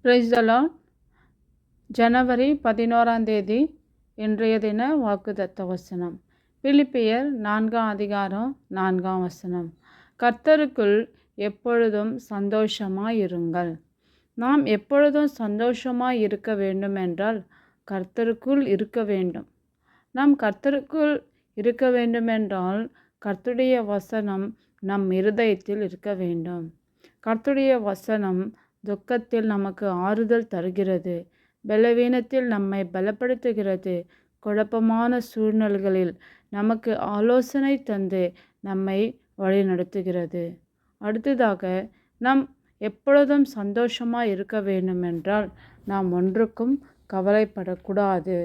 Praise the Lord. ஜனவரி 11 இன்றைய தின வாக்குத்தத்த வசனம். பிலிப்பியர் 4 கர்த்தருக்குள் எப்பொழுதும் சந்தோஷமாயிருங்கள். நாம் எப்பொழுதும் சந்தோஷமாய் இருக்க வேண்டுமென்றால் கர்த்தருக்குள் இருக்க வேண்டும். நாம் கர்த்தருக்குள் இருக்க வேண்டுமென்றால் கர்த்தருடைய வசனம் நம் இருதயத்தில் இருக்க வேண்டும். கர்த்தருடைய வசனம் துக்கத்தில் நமக்கு ஆறுதல் தருகிறது, பலவீனத்தில் நம்மை பலப்படுத்துகிறது, குழப்பமான சூழ்நிலைகளில் நமக்கு ஆலோசனை தந்து நம்மை வழிநடத்துகிறது. அடுத்ததாக, நாம் எப்பொழுதும் சந்தோஷமாக இருக்க வேண்டுமென்றால் நாம் ஒன்றுக்கும் கவலைப்படக்கூடாது.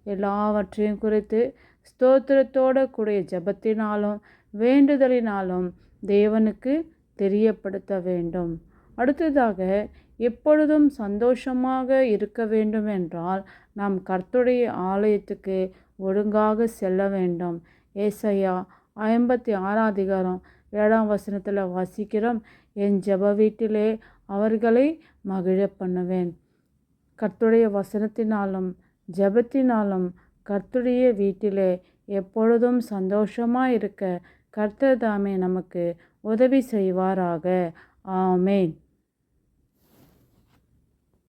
எல்லாவற்றையும் குறித்து ஸ்தோத்திரத்தோடு கூடிய ஜெபத்தினாலும் வேண்டுதலினாலும் தேவனுக்கு தெரியப்படுத்த வேண்டும். அடுத்ததாக, எப்பொழுதும் சந்தோஷமாக இருக்க வேண்டும் என்றால் நாம் கர்த்தருடைய ஆலயத்துக்கு ஒழுங்காக செல்ல வேண்டும். ஏசாயா 56 வாசிக்கிறோம், என் ஜெப வீட்டிலே அவர்களை மகிழ பண்ணுவேன். கர்த்தருடைய வசனத்தினாலும் ஜெபத்தினாலும் கர்த்தருடைய வீட்டிலே எப்பொழுதும் சந்தோஷமாக இருக்க கர்த்தர் தாமே நமக்கு உதவி செய்வாராக. ஆமேன்.